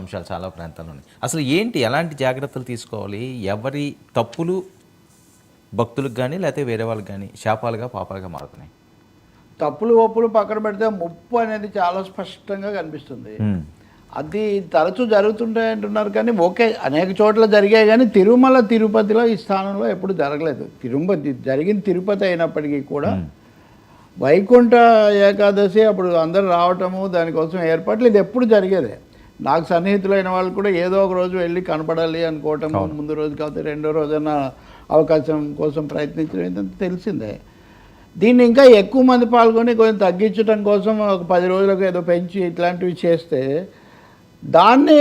అంశాలు చాలా ప్రాంతాల్లో ఉన్నాయి. అసలు ఏంటి, ఎలాంటి జాగ్రత్తలు తీసుకోవాలి? ఎవరి తప్పులు భక్తులకు కానీ లేకపోతే వేరే వాళ్ళకి కానీ శాపాలుగా పాపాలుగా మారుతున్నాయి? తప్పులు ఒప్పులు పక్కన పెడితే ముప్పు అనేది చాలా స్పష్టంగా కనిపిస్తుంది. అది తరచూ జరుగుతుంటాయి అంటున్నారు, కానీ ఓకే అనేక చోట్ల జరిగాయి, కానీ తిరుమల తిరుపతిలో ఈ స్థానంలో ఎప్పుడు జరగలేదు. జరిగిన తిరుపతి అయినప్పటికీ కూడా వైకుంఠ ఏకాదశి అప్పుడు అందరూ రావటము, దానికోసం ఏర్పాట్లు ఇది ఎప్పుడు జరిగేదే. నాకు సన్నిహితులైన వాళ్ళు కూడా ఏదో ఒక రోజు వెళ్ళి కనపడాలి అనుకోవటము, ముందు రోజు కాకపోతే రెండో రోజున అవకాశం కోసం ప్రయత్నించడం ఇదంతా తెలిసిందే. దీన్ని ఇంకా ఎక్కువ మంది పాల్గొని కొంచెం తగ్గించడం కోసం ఒక 10 రోజులకు ఏదో పెంచి ఇట్లాంటివి చేస్తే దాన్ని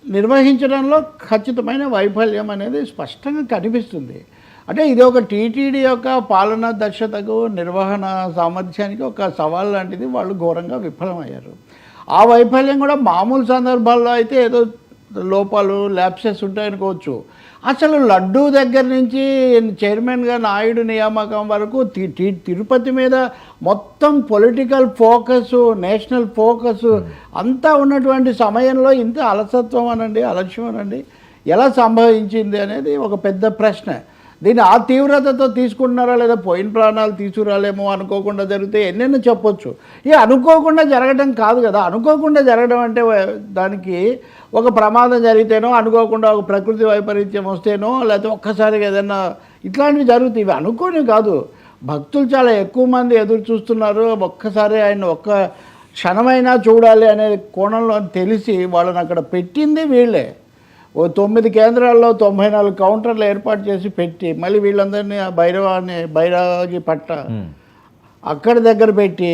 నిర్వహించడంలో ఖచ్చితమైన వైఫల్యం అనేది స్పష్టంగా కనిపిస్తుంది. అంటే ఇది ఒక టీటీడీ యొక్క పాలనా దక్షతకు, నిర్వహణ సామర్థ్యానికి ఒక సవాల్ లాంటిది. వాళ్ళు ఘోరంగా విఫలమయ్యారు. ఆ వైఫల్యం కూడా మామూలు సందర్భాల్లో అయితే ఏదో లోపాలు ల్యాప్సెస్ ఉంటాయనుకోవచ్చు. అసలు లడ్డూ దగ్గర నుంచి చైర్మన్గా నాయుడు నియామకం వరకు తిరుపతి మీద మొత్తం పొలిటికల్ ఫోకస్, నేషనల్ ఫోకస్ అంతా ఉన్నటువంటి సమయంలో ఇంత అలసత్వం అనండి, అలక్ష్యం అనండి ఎలా సంభవించింది అనేది ఒక పెద్ద ప్రశ్న. దీన్ని ఆ తీవ్రతతో తీసుకుంటున్నారా లేదా పోయిన ప్రాణాలు తీసుకురాలేమో అనుకోకుండా జరిగితే ఎన్నెన్నో చెప్పొచ్చు. ఇక అనుకోకుండా జరగడం కాదు కదా. అనుకోకుండా జరగడం అంటే దానికి ఒక ప్రమాదం జరిగితేనో, అనుకోకుండా ఒక ప్రకృతి వైపరీత్యం వస్తేనో, లేకపోతే ఒక్కసారిగా ఏదైనా ఇట్లాంటివి జరుగుతాయి. ఇవి అనుకోని కాదు. భక్తులు చాలా ఎక్కువ మంది ఎదురు చూస్తున్నారు. ఒక్కసారి ఆయన ఒక్క క్షణమైనా చూడాలి అనే కోణంలో తెలిసి వాళ్ళని అక్కడ పెట్టింది వీళ్ళే. ఓ 9 కేంద్రాల్లో 94 కౌంటర్లు ఏర్పాటు చేసి పెట్టి మళ్ళీ వీళ్ళందరినీ బైరాగి పట్ట అక్కడి దగ్గర పెట్టి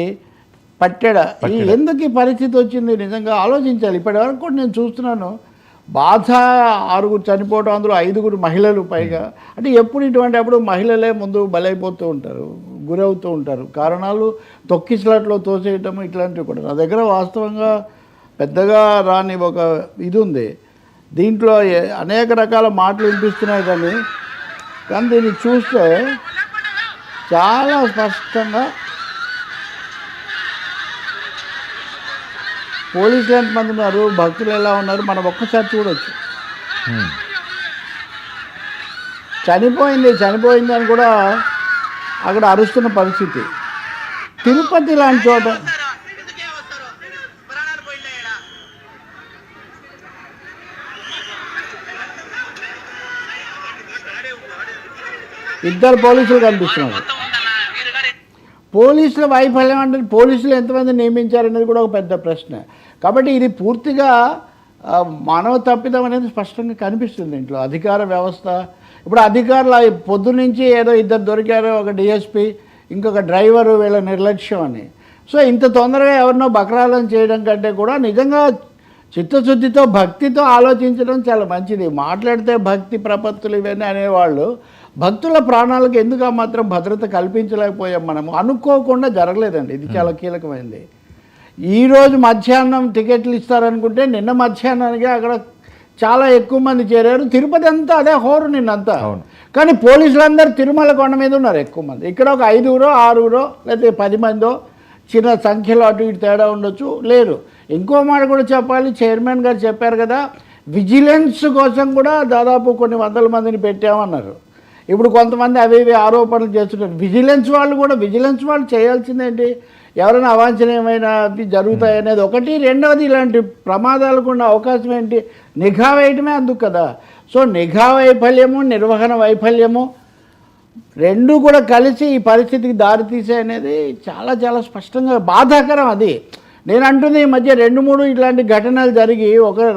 పట్టాడా. ఎందుకు ఈ పరిస్థితి వచ్చింది నిజంగా ఆలోచించాలి. ఇప్పటివరకు కూడా నేను చూస్తున్నాను, బాధ 6 చనిపోవడం, అందులో 5 మహిళలు పైగా. అంటే ఎప్పుడు ఇటువంటి అప్పుడు మహిళలే ముందు బలైపోతూ ఉంటారు, గురవుతూ ఉంటారు. కారణాలు తొక్కిసలాట్లో తోసేయటం ఇట్లాంటివి కూడా. నా దగ్గర వాస్తవంగా పెద్దగా రాని ఒక ఇది ఉంది. దీంట్లో అనేక రకాల మాటలు వినిపిస్తున్నాయి, కానీ దీన్ని చూస్తే చాలా స్పష్టంగా పోలీసులు ఎంతమంది ఉన్నారు, భక్తులు ఎలా ఉన్నారు మనం ఒక్కసారి చూడవచ్చు. చనిపోయింది అని కూడా అక్కడ అరుస్తున్న పరిస్థితి. తిరుపతి లాంటి చోట ఇద్దరు పోలీసులు కనిపిస్తున్నారు. పోలీసుల వైఫల్యం అంటే పోలీసులు ఎంతమంది నియమించారనేది కూడా ఒక పెద్ద ప్రశ్న. కాబట్టి ఇది పూర్తిగా మానవ తప్పిదం అనేది స్పష్టంగా కనిపిస్తుంది ఇంట్లో. అధికార వ్యవస్థ ఇప్పుడు అధికారులు పొద్దునుంచి ఏదో 2 దొరికారు, ఒక డిఎస్పీ, ఇంకొక డ్రైవరు, వీళ్ళ నిర్లక్ష్యం అని. సో ఇంత తొందరగా ఎవరినో బకరాలను చేయడం కంటే కూడా నిజంగా చిత్తశుద్ధితో భక్తితో ఆలోచించడం చాలా మంచిది. మాట్లాడితే భక్తి ప్రపత్తులు ఇవన్నీ అనేవాళ్ళు భక్తుల ప్రాణాలకు ఎందుకు ఆ మాత్రం భద్రత కల్పించలేకపోయాం మనము. అనుకోకుండా జరగలేదండి, ఇది చాలా కీలకమైనది. ఈరోజు మధ్యాహ్నం టికెట్లు ఇస్తారనుకుంటే నిన్న మధ్యాహ్నానికి అక్కడ చాలా ఎక్కువ మంది చేరారు. తిరుపతి అంతా అదే హోరు నిన్నంతా. కానీ పోలీసులందరూ తిరుమల కొండ మీద ఉన్నారు ఎక్కువ మంది. ఇక్కడ ఒక 5 6 లేకపోతే 10 మందో చిన్న సంఖ్యలో అటు ఇటు తేడా ఉండొచ్చు లేరు. ఇంకో మాట కూడా చెప్పాలి, చైర్మన్ గారు చెప్పారు కదా, విజిలెన్స్ కోసం కూడా దాదాపు కొన్ని 100 మందిని పెట్టామన్నారు. ఇప్పుడు కొంతమంది అవి ఆరోపణలు చేస్తున్నారు. విజిలెన్స్ వాళ్ళు చేయాల్సిందేంటి, ఎవరైనా అవాంఛనీయమైనవి జరుగుతాయనేది ఒకటి. రెండవది ఇలాంటి ప్రమాదాలకు ఉన్న అవకాశం ఏంటి, నిఘా వేయటమే అందుకు కదా. సో నిఘా వైఫల్యము, నిర్వహణ వైఫల్యము రెండు కూడా కలిసి ఈ పరిస్థితికి దారితీసే అనేది చాలా చాలా స్పష్టంగా బాధాకరం. అది నేను అంటుంది, ఈ మధ్య 2-3 ఇట్లాంటి ఘటనలు జరిగి ఒక